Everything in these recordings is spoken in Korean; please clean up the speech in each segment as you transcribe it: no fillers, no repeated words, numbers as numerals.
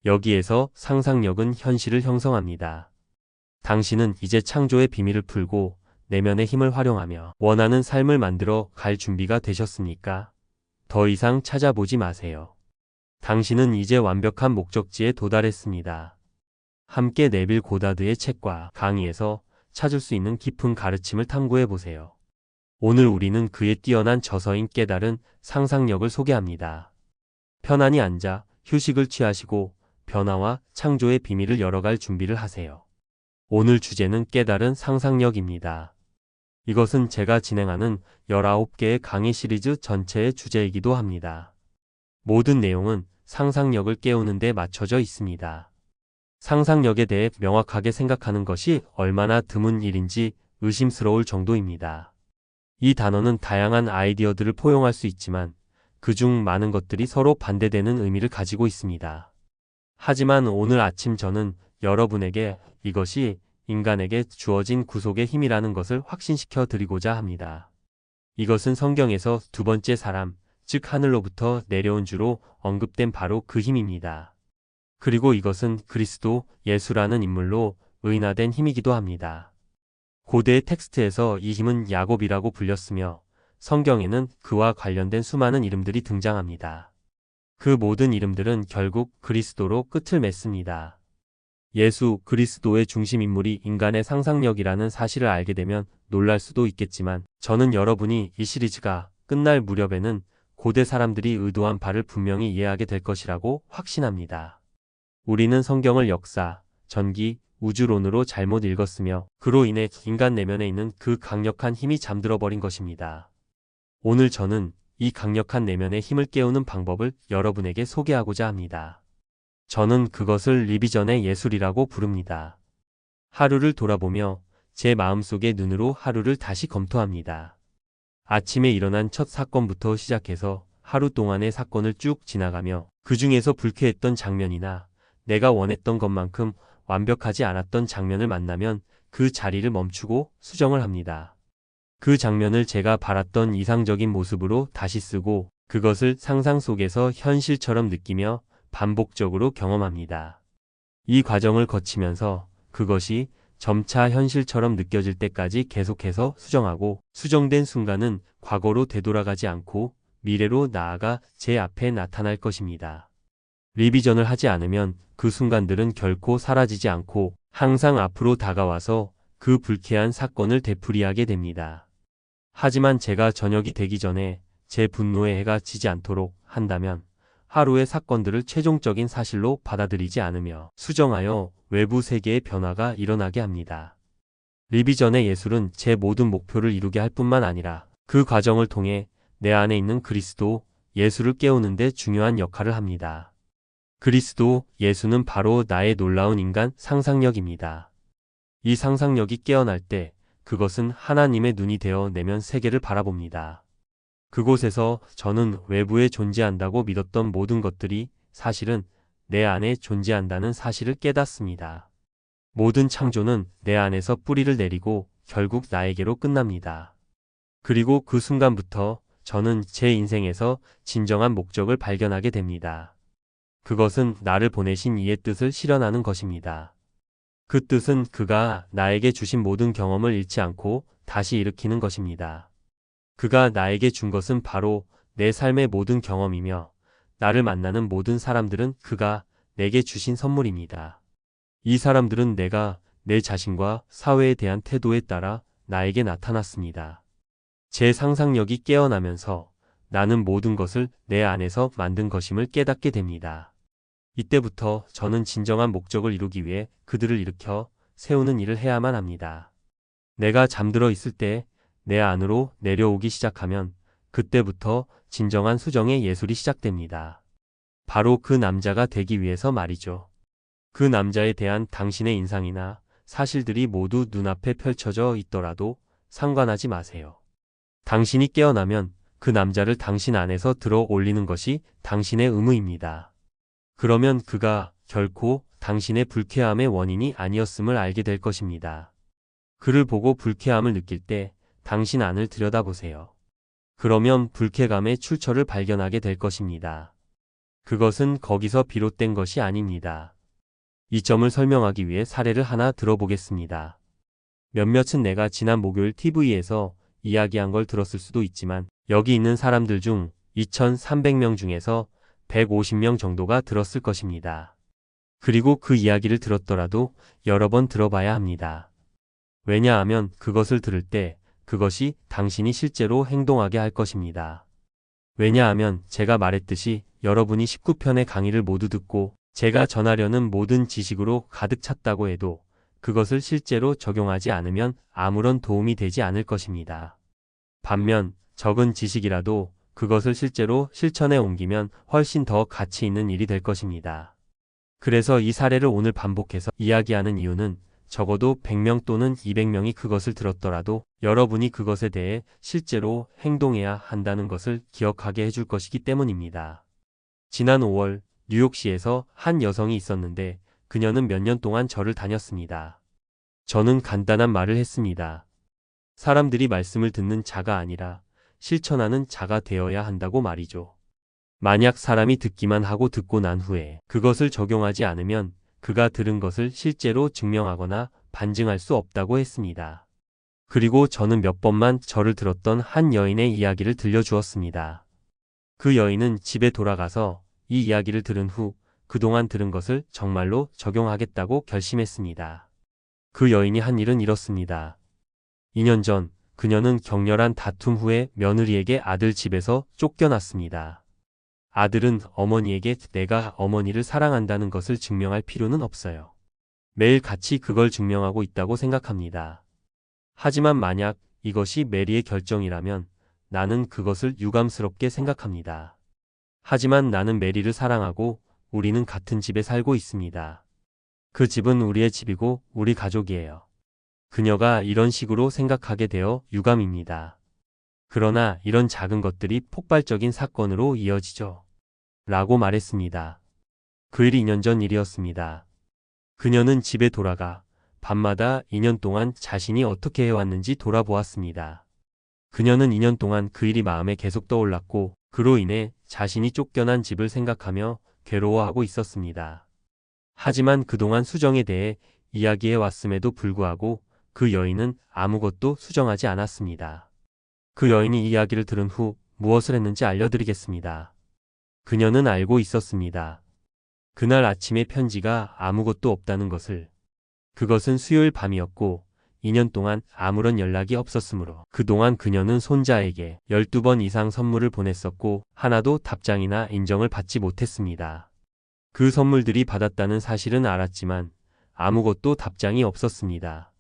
여기에서 상상력은 현실을 형성합니다. 당신은 이제 창조의 비밀을 풀고 내면의 힘을 활용하며 원하는 삶을 만들어 갈 준비가 되셨습니까? 더 이상 찾아보지 마세요. 당신은 이제 완벽한 목적지에 도달했습니다. 함께 네빌 고다드의 책과 강의에서 찾을 수 있는 깊은 가르침을 탐구해 보세요. 오늘 우리는 그의 뛰어난 저서인 깨달은 상상력을 소개합니다. 편안히 앉아 휴식을 취하시고 변화와 창조의 비밀을 열어갈 준비를 하세요. 오늘 주제는 깨달은 상상력입니다. 이것은 제가 진행하는 19개의 강의 시리즈 전체의 주제이기도 합니다. 모든 내용은 상상력을 깨우는 데 맞춰져 있습니다. 상상력에 대해 명확하게 생각하는 것이 얼마나 드문 일인지 의심스러울 정도입니다. 이 단어는 다양한 아이디어들을 포용할 수 있지만 그중 많은 것들이 서로 반대되는 의미를 가지고 있습니다. 하지만 오늘 아침 저는 여러분에게 이것이 인간에게 주어진 구속의 힘이라는 것을 확신시켜 드리고자 합니다. 이것은 성경에서 두 번째 사람, 즉 하늘로부터 내려온 주로 언급된 바로 그 힘입니다. 그리고 이것은 그리스도 예수라는 인물로 의인화된 힘이기도 합니다. 고대의 텍스트에서 이 힘은 야곱이라고 불렸으며 성경에는 그와 관련된 수많은 이름들이 등장합니다. 그 모든 이름들은 결국 그리스도로 끝을 맺습니다. 예수 그리스도의 중심 인물이 인간의 상상력이라는 사실을 알게 되면 놀랄 수도 있겠지만 저는 여러분이 이 시리즈가 끝날 무렵에는 고대 사람들이 의도한 바를 분명히 이해하게 될 것이라고 확신합니다. 우리는 성경을 역사, 전기, 우주론으로 잘못 읽었으며 그로 인해 인간 내면에 있는 그 강력한 힘이 잠들어 버린 것입니다. 오늘 저는 이 강력한 내면의 힘을 깨우는 방법을 여러분에게 소개하고자 합니다. 저는 그것을 리비전의 예술이라고 부릅니다. 하루를 돌아보며 제 마음속의 눈으로 하루를 다시 검토합니다. 아침에 일어난 첫 사건부터 시작해서 하루 동안의 사건을 쭉 지나가며 그 중에서 불쾌했던 장면이나 내가 원했던 것만큼 완벽하지 않았던 장면을 만나면 그 자리를 멈추고 수정을 합니다. 그 장면을 제가 바랐던 이상적인 모습으로 다시 쓰고 그것을 상상 속에서 현실처럼 느끼며 반복적으로 경험합니다. 이 과정을 거치면서 그것이 점차 현실처럼 느껴질 때까지 계속해서 수정하고 수정된 순간은 과거로 되돌아가지 않고 미래로 나아가 제 앞에 나타날 것입니다. 리비전을 하지 않으면 그 순간들은 결코 사라지지 않고 항상 앞으로 다가와서 그 불쾌한 사건을 되풀이하게 됩니다. 하지만 제가 저녁이 되기 전에 제 분노의 해가 지지 않도록 한다면 하루의 사건들을 최종적인 사실로 받아들이지 않으며 수정하여 외부 세계의 변화가 일어나게 합니다. 리비전의 예술은 제 모든 목표를 이루게 할 뿐만 아니라 그 과정을 통해 내 안에 있는 그리스도 예수를 깨우는 데 중요한 역할을 합니다. 그리스도 예수는 바로 나의 놀라운 인간 상상력입니다. 이 상상력이 깨어날 때 그것은 하나님의 눈이 되어 내면 세계를 바라봅니다. 그곳에서 저는 외부에 존재한다고 믿었던 모든 것들이 사실은 내 안에 존재한다는 사실을 깨닫습니다. 모든 창조는 내 안에서 뿌리를 내리고 결국 나에게로 끝납니다. 그리고 그 순간부터 저는 제 인생에서 진정한 목적을 발견하게 됩니다. 그것은 나를 보내신 이의 뜻을 실현하는 것입니다. 그 뜻은 그가 나에게 주신 모든 경험을 잃지 않고 다시 일으키는 것입니다. 그가 나에게 준 것은 바로 내 삶의 모든 경험이며 나를 만나는 모든 사람들은 그가 내게 주신 선물입니다. 이 사람들은 내가 내 자신과 사회에 대한 태도에 따라 나에게 나타났습니다. 제 상상력이 깨어나면서 나는 모든 것을 내 안에서 만든 것임을 깨닫게 됩니다. 이때부터 저는 진정한 목적을 이루기 위해 그들을 일으켜 세우는 일을 해야만 합니다. 내가 잠들어 있을 때 내 안으로 내려오기 시작하면 그때부터 진정한 수정의 예술이 시작됩니다. 바로 그 남자가 되기 위해서 말이죠. 그 남자에 대한 당신의 인상이나 사실들이 모두 눈앞에 펼쳐져 있더라도 상관하지 마세요. 당신이 깨어나면 그 남자를 당신 안에서 들어 올리는 것이 당신의 의무입니다. 그러면 그가 결코 당신의 불쾌함의 원인이 아니었음을 알게 될 것입니다. 그를 보고 불쾌함을 느낄 때 당신 안을 들여다보세요. 그러면 불쾌감의 출처를 발견하게 될 것입니다. 그것은 거기서 비롯된 것이 아닙니다. 이 점을 설명하기 위해 사례를 하나 들어보겠습니다. 몇몇은 내가 지난 목요일 TV에서 이야기한 걸 들었을 수도 있지만 여기 있는 사람들 중 2,300명 중에서 150명 정도가 들었을 것입니다. 그리고 그 이야기를 들었더라도 여러 번 들어봐야 합니다. 왜냐하면 그것을 들을 때 그것이 당신이 실제로 행동하게 할 것입니다. 왜냐하면 제가 말했듯이 여러분이 19편의 강의를 모두 듣고 제가 전하려는 모든 지식으로 가득 찼다고 해도 그것을 실제로 적용하지 않으면 아무런 도움이 되지 않을 것입니다. 반면 적은 지식이라도 그것을 실제로 실천에 옮기면 훨씬 더 가치 있는 일이 될 것입니다. 그래서 이 사례를 오늘 반복해서 이야기하는 이유는 적어도 100명 또는 200명이 그것을 들었더라도 여러분이 그것에 대해 실제로 행동해야 한다는 것을 기억하게 해줄 것이기 때문입니다. 지난 5월 뉴욕시에서 한 여성이 있었는데 그녀는 몇 년 동안 절을 다녔습니다. 저는 간단한 말을 했습니다. 사람들이 말씀을 듣는 자가 아니라 실천하는 자가 되어야 한다고 말이죠. 만약 사람이 듣기만 하고 듣고 난 후에 그것을 적용하지 않으면 그가 들은 것을 실제로 증명하거나 반증할 수 없다고 했습니다. 그리고 저는 몇 번만 절을 들었던 한 여인의 이야기를 들려주었습니다. 그 여인은 집에 돌아가서 이 이야기를 들은 후 그동안 들은 것을 정말로 적용하겠다고 결심했습니다. 그 여인이 한 일은 이렇습니다. 2년 전 그녀는 격렬한 다툼 후에 며느리에게 아들 집에서 쫓겨났습니다. 아들은 어머니에게 내가 어머니를 사랑한다는 것을 증명할 필요는 없어요. 매일 같이 그걸 증명하고 있다고 생각합니다. 하지만 만약 이것이 메리의 결정이라면 나는 그것을 유감스럽게 생각합니다. 하지만 나는 메리를 사랑하고 우리는 같은 집에 살고 있습니다. 그 집은 우리의 집이고 우리 가족이에요. 그녀가 이런 식으로 생각하게 되어 유감입니다. 그러나 이런 작은 것들이 폭발적인 사건으로 이어지죠. 라고 말했습니다. 그 일이 2년 전 일이었습니다. 그녀는 집에 돌아가 밤마다 2년 동안 자신이 어떻게 해왔는지 돌아보았습니다. 그녀는 2년 동안 그 일이 마음에 계속 떠올랐고 그로 인해 자신이 쫓겨난 집을 생각하며 괴로워하고 있었습니다. 하지만 그동안 수정에 대해 이야기해 왔음에도 불구하고 그 여인은 아무것도 수정하지 않았습니다. 그 여인이 이 이야기를 들은 후 무엇을 했는지 알려드리겠습니다. 그녀는 알고 있었습니다. 그날 아침에 편지가 아무것도 없다는 것을. 그것은 수요일 밤이었고 2년 동안 아무런 연락이 없었으므로 그동안 그녀는 손자에게 12번 이상 선물을 보냈었고 하나도 답장이나 인정을 받지 못했습니다. 그 선물들이 받았다는 사실은 알았지만 아무것도 답장이 없었습니다.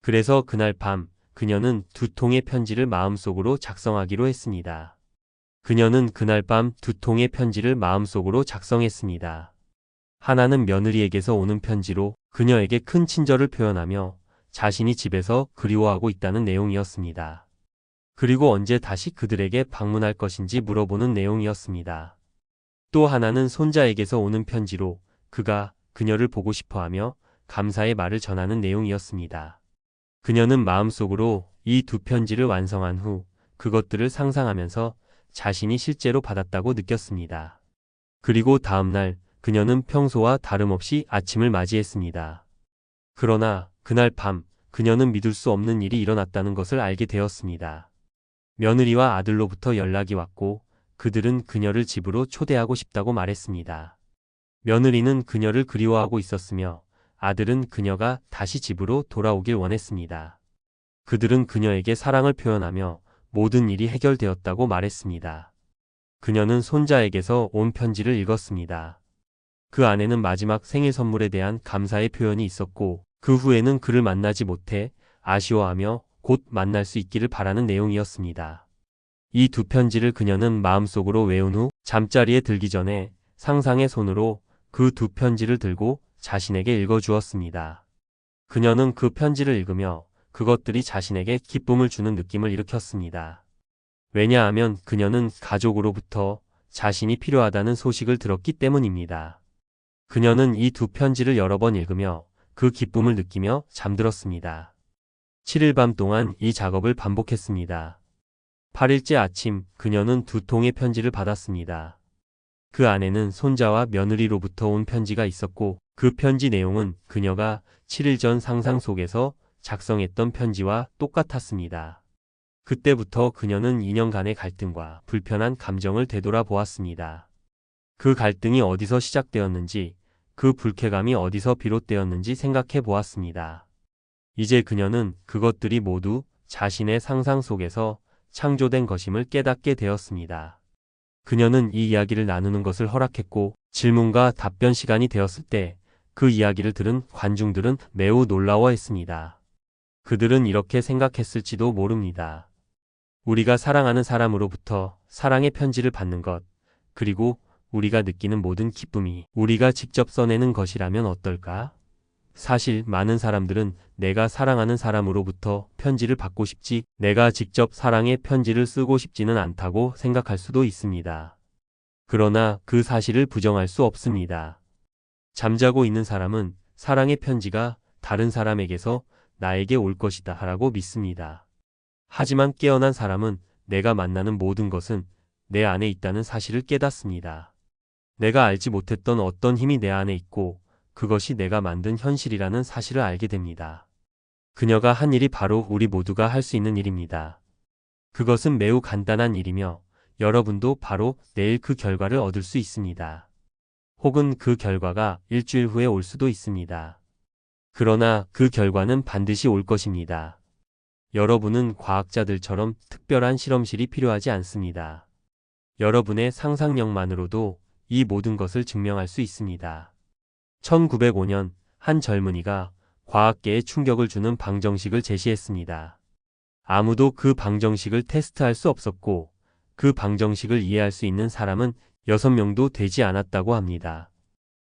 그래서 그날 밤 그녀는 2통의 편지를 마음속으로 작성하기로 했습니다. 그녀는 그날 밤 2통의 편지를 마음속으로 작성했습니다. 하나는 며느리에게서 오는 편지로 그녀에게 큰 친절을 표현하며 자신이 집에서 그리워하고 있다는 내용이었습니다. 그리고 언제 다시 그들에게 방문할 것인지 물어보는 내용이었습니다. 또 하나는 손자에게서 오는 편지로 그가 그녀를 보고 싶어하며 감사의 말을 전하는 내용이었습니다. 그녀는 마음속으로 이 2편지를 완성한 후 그것들을 상상하면서 자신이 실제로 받았다고 느꼈습니다. 그리고 다음날 그녀는 평소와 다름없이 아침을 맞이했습니다. 그러나 그날 밤 그녀는 믿을 수 없는 일이 일어났다는 것을 알게 되었습니다. 며느리와 아들로부터 연락이 왔고 그들은 그녀를 집으로 초대하고 싶다고 말했습니다. 며느리는 그녀를 그리워하고 있었으며 아들은 그녀가 다시 집으로 돌아오길 원했습니다. 그들은 그녀에게 사랑을 표현하며 모든 일이 해결되었다고 말했습니다. 그녀는 손자에게서 온 편지를 읽었습니다. 그 안에는 마지막 생일 선물에 대한 감사의 표현이 있었고 그 후에는 그를 만나지 못해 아쉬워하며 곧 만날 수 있기를 바라는 내용이었습니다. 이 2편지를 그녀는 마음속으로 외운 후 잠자리에 들기 전에 상상의 손으로 그 2편지를 들고 자신에게 읽어주었습니다. 그녀는 그 편지를 읽으며 그것들이 자신에게 기쁨을 주는 느낌을 일으켰습니다. 왜냐하면 그녀는 가족으로부터 자신이 필요하다는 소식을 들었기 때문입니다. 그녀는 이 2편지를 여러 번 읽으며 그 기쁨을 느끼며 잠들었습니다. 7일 밤 동안 이 작업을 반복했습니다. 8일째 아침 그녀는 2통의 편지를 받았습니다. 그 안에는 손자와 며느리로부터 온 편지가 있었고 그 편지 내용은 그녀가 7일 전 상상 속에서 작성했던 편지와 똑같았습니다. 그때부터 그녀는 2년간의 갈등과 불편한 감정을 되돌아보았습니다. 그 갈등이 어디서 시작되었는지, 그 불쾌감이 어디서 비롯되었는지 생각해 보았습니다. 이제 그녀는 그것들이 모두 자신의 상상 속에서 창조된 것임을 깨닫게 되었습니다. 그녀는 이 이야기를 나누는 것을 허락했고 질문과 답변 시간이 되었을 때 그 이야기를 들은 관중들은 매우 놀라워했습니다. 그들은 이렇게 생각했을지도 모릅니다. 우리가 사랑하는 사람으로부터 사랑의 편지를 받는 것, 그리고 우리가 느끼는 모든 기쁨이 우리가 직접 써내는 것이라면 어떨까? 사실 많은 사람들은 내가 사랑하는 사람으로부터 편지를 받고 싶지 내가 직접 사랑의 편지를 쓰고 싶지는 않다고 생각할 수도 있습니다. 그러나 그 사실을 부정할 수 없습니다. 잠자고 있는 사람은 사랑의 편지가 다른 사람에게서 나에게 올 것이다 라고 믿습니다. 하지만 깨어난 사람은 내가 만나는 모든 것은 내 안에 있다는 사실을 깨닫습니다. 내가 알지 못했던 어떤 힘이 내 안에 있고 그것이 내가 만든 현실이라는 사실을 알게 됩니다. 그녀가 한 일이 바로 우리 모두가 할 수 있는 일입니다. 그것은 매우 간단한 일이며 여러분도 바로 내일 그 결과를 얻을 수 있습니다. 혹은 그 결과가 일주일 후에 올 수도 있습니다. 그러나 그 결과는 반드시 올 것입니다. 여러분은 과학자들처럼 특별한 실험실이 필요하지 않습니다. 여러분의 상상력만으로도 이 모든 것을 증명할 수 있습니다. 1905년 한 젊은이가 과학계에 충격을 주는 방정식을 제시했습니다. 아무도 그 방정식을 테스트할 수 없었고 그 방정식을 이해할 수 있는 사람은 6명도 되지 않았다고 합니다.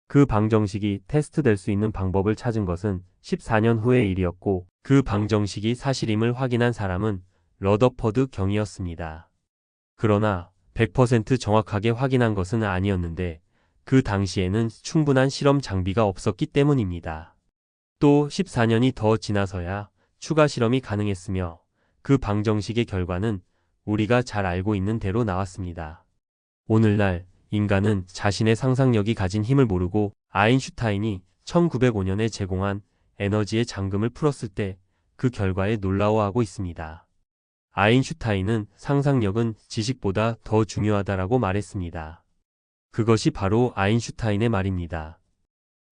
그 방정식이 테스트될 수 있는 방법을 찾은 것은 14년 후의 일이었고 그 방정식이 사실임을 확인한 사람은 러더퍼드 경이었습니다. 그러나 100% 정확하게 확인한 것은 아니었는데 그 당시에는 충분한 실험 장비가 없었기 때문입니다. 또 14년이 더 지나서야 추가 실험이 가능했으며 그 방정식의 결과는 우리가 잘 알고 있는 대로 나왔습니다. 오늘날 인간은 자신의 상상력이 가진 힘을 모르고 아인슈타인이 1905년에 제공한 에너지의 잠금을 풀었을 때 그 결과에 놀라워하고 있습니다. 아인슈타인은 상상력은 지식보다 더 중요하다라고 말했습니다. 그것이 바로 아인슈타인의 말입니다.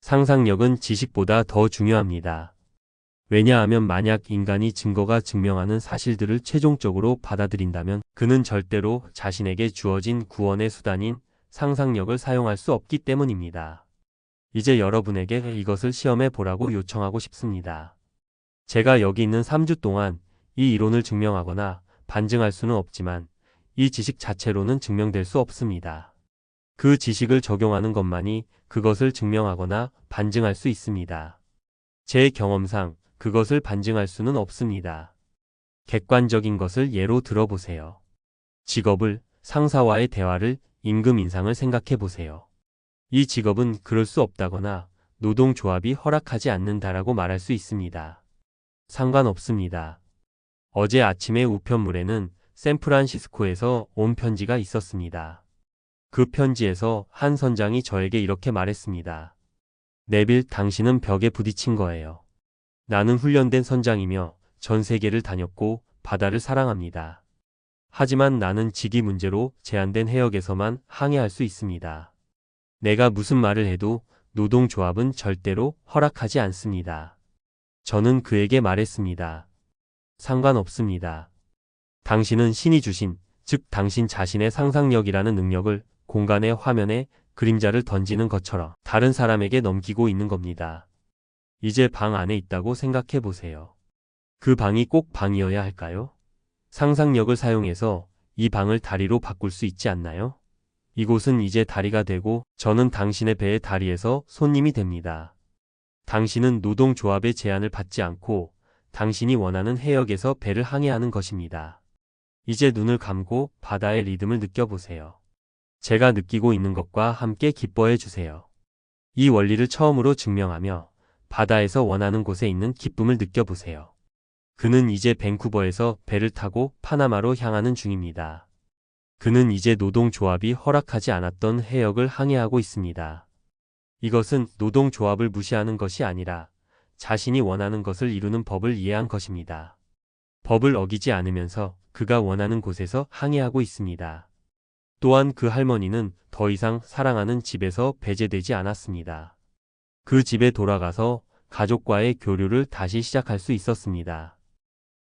상상력은 지식보다 더 중요합니다. 왜냐하면 만약 인간이 증거가 증명하는 사실들을 최종적으로 받아들인다면 그는 절대로 자신에게 주어진 구원의 수단인 상상력을 사용할 수 없기 때문입니다. 이제 여러분에게 이것을 시험해 보라고 요청하고 싶습니다. 제가 여기 있는 3주 동안 이 이론을 증명하거나 반증할 수는 없지만 이 지식 자체로는 증명될 수 없습니다. 그 지식을 적용하는 것만이 그것을 증명하거나 반증할 수 있습니다. 제 경험상 그것을 반증할 수는 없습니다. 객관적인 것을 예로 들어보세요. 직업을, 상사와의 대화를, 임금 인상을 생각해 보세요. 이 직업은 그럴 수 없다거나 노동조합이 허락하지 않는다라고 말할 수 있습니다. 상관없습니다. 어제 아침에 우편물에는 샌프란시스코에서 온 편지가 있었습니다. 그 편지에서 한 선장이 저에게 이렇게 말했습니다. 네빌, 당신은 벽에 부딪힌 거예요. 나는 훈련된 선장이며 전 세계를 다녔고 바다를 사랑합니다. 하지만 나는 직위 문제로 제한된 해역에서만 항해할 수 있습니다. 내가 무슨 말을 해도 노동조합은 절대로 허락하지 않습니다. 저는 그에게 말했습니다. 상관없습니다. 당신은 신이 주신, 즉 당신 자신의 상상력이라는 능력을 공간의 화면에 그림자를 던지는 것처럼 다른 사람에게 넘기고 있는 겁니다. 이제 방 안에 있다고 생각해 보세요. 그 방이 꼭 방이어야 할까요? 상상력을 사용해서 이 방을 다리로 바꿀 수 있지 않나요? 이곳은 이제 다리가 되고 저는 당신의 배의 다리에서 손님이 됩니다. 당신은 노동조합의 제한을 받지 않고 당신이 원하는 해역에서 배를 항해하는 것입니다. 이제 눈을 감고 바다의 리듬을 느껴보세요. 제가 느끼고 있는 것과 함께 기뻐해 주세요. 이 원리를 처음으로 증명하며 바다에서 원하는 곳에 있는 기쁨을 느껴보세요. 그는 이제 밴쿠버에서 배를 타고 파나마로 향하는 중입니다. 그는 이제 노동조합이 허락하지 않았던 해역을 항해하고 있습니다. 이것은 노동조합을 무시하는 것이 아니라 자신이 원하는 것을 이루는 법을 이해한 것입니다. 법을 어기지 않으면서 그가 원하는 곳에서 항해하고 있습니다. 또한 그 할머니는 더 이상 사랑하는 집에서 배제되지 않았습니다. 그 집에 돌아가서 가족과의 교류를 다시 시작할 수 있었습니다.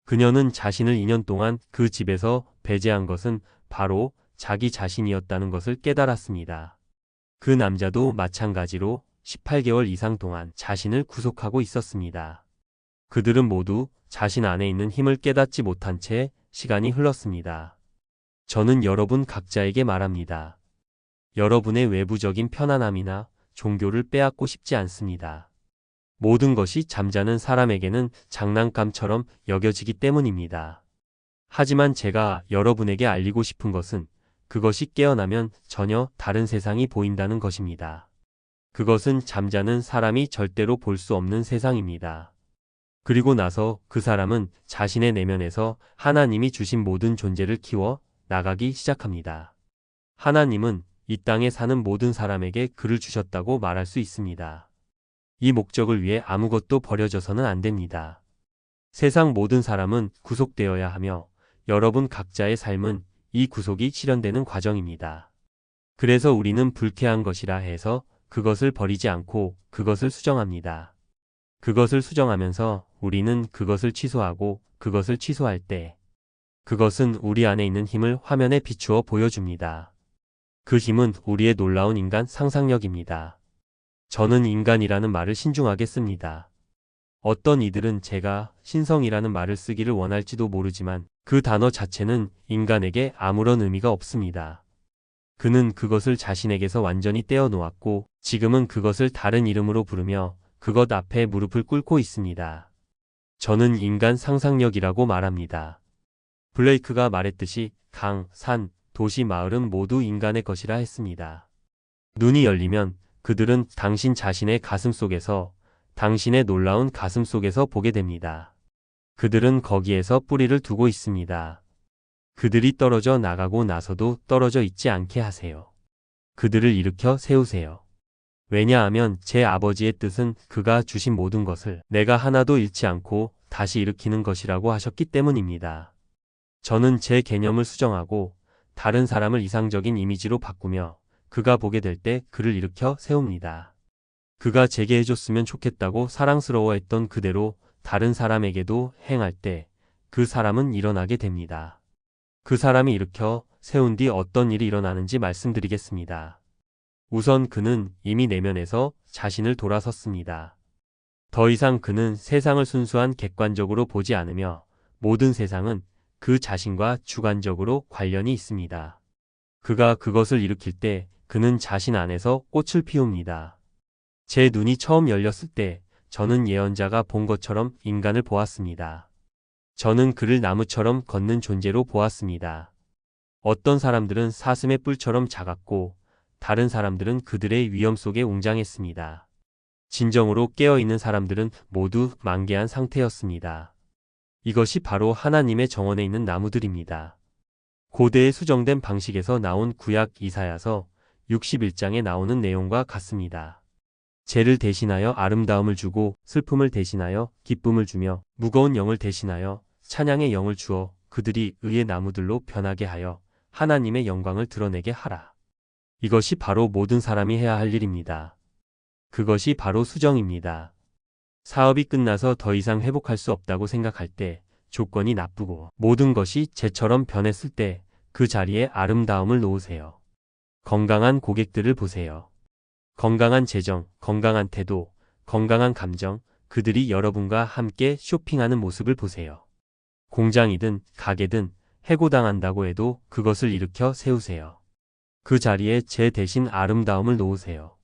그녀는 자신을 2년 동안 그 집에서 배제한 것은 바로 자기 자신이었다는 것을 깨달았습니다. 그 남자도 마찬가지로 18개월 이상 동안 자신을 구속하고 있었습니다. 그들은 모두 자신 안에 있는 힘을 깨닫지 못한 채 시간이 흘렀습니다. 저는 여러분 각자에게 말합니다. 여러분의 외부적인 편안함이나 종교를 빼앗고 싶지 않습니다. 모든 것이 잠자는 사람에게는 장난감처럼 여겨지기 때문입니다. 하지만 제가 여러분에게 알리고 싶은 것은 그것이 깨어나면 전혀 다른 세상이 보인다는 것입니다. 그것은 잠자는 사람이 절대로 볼 수 없는 세상입니다. 그리고 나서 그 사람은 자신의 내면에서 하나님이 주신 모든 존재를 키워 나가기 시작합니다. 하나님은 이 땅에 사는 모든 사람에게 그를 주셨다고 말할 수 있습니다. 이 목적을 위해 아무것도 버려져서는 안 됩니다. 세상 모든 사람은 구속되어야 하며 여러분 각자의 삶은 이 구속이 실현되는 과정입니다. 그래서 우리는 불쾌한 것이라 해서 그것을 버리지 않고 그것을 수정합니다. 그것을 수정하면서 우리는 그것을 취소하고 그것을 취소할 때 그것은 우리 안에 있는 힘을 화면에 비추어 보여줍니다. 그 힘은 우리의 놀라운 인간 상상력입니다. 저는 인간이라는 말을 신중하게 씁니다. 어떤 이들은 제가 신성이라는 말을 쓰기를 원할지도 모르지만 그 단어 자체는 인간에게 아무런 의미가 없습니다. 그는 그것을 자신에게서 완전히 떼어놓았고 지금은 그것을 다른 이름으로 부르며 그것 앞에 무릎을 꿇고 있습니다. 저는 인간 상상력이라고 말합니다. 블레이크가 말했듯이 강, 산, 도시, 마을은 모두 인간의 것이라 했습니다. 눈이 열리면 그들은 당신 자신의 가슴 속에서 당신의 놀라운 가슴 속에서 보게 됩니다. 그들은 거기에서 뿌리를 두고 있습니다. 그들이 떨어져 나가고 나서도 떨어져 있지 않게 하세요. 그들을 일으켜 세우세요. 왜냐하면 제 아버지의 뜻은 그가 주신 모든 것을 내가 하나도 잃지 않고 다시 일으키는 것이라고 하셨기 때문입니다. 저는 제 개념을 수정하고 다른 사람을 이상적인 이미지로 바꾸며 그가 보게 될 때 그를 일으켜 세웁니다. 그가 제게 해줬으면 좋겠다고 사랑스러워했던 그대로 다른 사람에게도 행할 때 그 사람은 일어나게 됩니다. 그 사람이 일으켜 세운 뒤 어떤 일이 일어나는지 말씀드리겠습니다. 우선 그는 이미 내면에서 자신을 돌아섰습니다. 더 이상 그는 세상을 순수한 객관적으로 보지 않으며 모든 세상은 그 자신과 주관적으로 관련이 있습니다. 그가 그것을 일으킬 때 그는 자신 안에서 꽃을 피웁니다. 제 눈이 처음 열렸을 때 저는 예언자가 본 것처럼 인간을 보았습니다. 저는 그를 나무처럼 걷는 존재로 보았습니다. 어떤 사람들은 사슴의 뿔처럼 작았고 다른 사람들은 그들의 위험 속에 웅장했습니다. 진정으로 깨어있는 사람들은 모두 만개한 상태였습니다. 이것이 바로 하나님의 정원에 있는 나무들입니다. 고대의 수정된 방식에서 나온 구약 이사야서 61장에 나오는 내용과 같습니다. 죄를 대신하여 아름다움을 주고 슬픔을 대신하여 기쁨을 주며 무거운 영을 대신하여 찬양의 영을 주어 그들이 의의 나무들로 변하게 하여 하나님의 영광을 드러내게 하라. 이것이 바로 모든 사람이 해야 할 일입니다. 그것이 바로 수정입니다. 사업이 끝나서 더 이상 회복할 수 없다고 생각할 때, 조건이 나쁘고 모든 것이 재처럼 변했을 때 그 자리에 아름다움을 놓으세요. 건강한 고객들을 보세요. 건강한 재정, 건강한 태도, 건강한 감정, 그들이 여러분과 함께 쇼핑하는 모습을 보세요. 공장이든 가게든 해고당한다고 해도 그것을 일으켜 세우세요. 그 자리에 제 대신 아름다움을 놓으세요.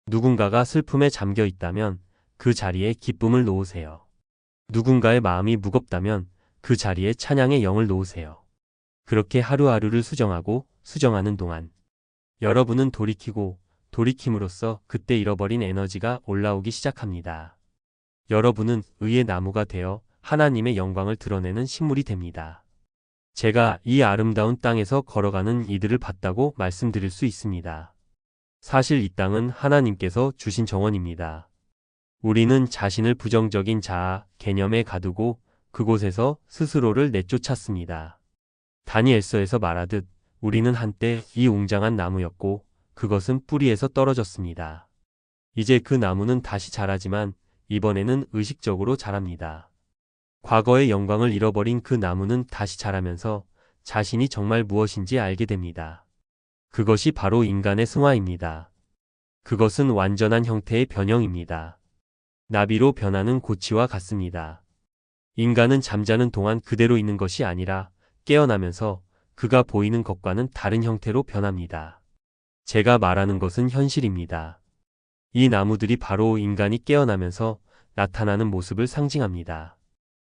누군가가 슬픔에 잠겨 있다면 그 자리에 기쁨을 놓으세요. 누군가의 마음이 무겁다면 그 자리에 찬양의 영을 놓으세요. 그렇게 하루하루를 수정하고 수정하는 동안 여러분은 돌이키고 돌이킴으로써 그때 잃어버린 에너지가 올라오기 시작합니다. 여러분은 의의 나무가 되어 하나님의 영광을 드러내는 식물이 됩니다. 제가 이 아름다운 땅에서 걸어가는 이들을 봤다고 말씀드릴 수 있습니다. 사실 이 땅은 하나님께서 주신 정원입니다. 우리는 자신을 부정적인 자아, 개념에 가두고 그곳에서 스스로를 내쫓았습니다. 다니엘서에서 말하듯 우리는 한때 이 웅장한 나무였고 그것은 뿌리에서 떨어졌습니다. 이제 그 나무는 다시 자라지만 이번에는 의식적으로 자랍니다. 과거의 영광을 잃어버린 그 나무는 다시 자라면서 자신이 정말 무엇인지 알게 됩니다. 그것이 바로 인간의 승화입니다. 그것은 완전한 형태의 변형입니다. 나비로 변하는 고치와 같습니다. 인간은 잠자는 동안 그대로 있는 것이 아니라 깨어나면서 그가 보이는 것과는 다른 형태로 변합니다. 제가 말하는 것은 현실입니다. 이 나무들이 바로 인간이 깨어나면서 나타나는 모습을 상징합니다.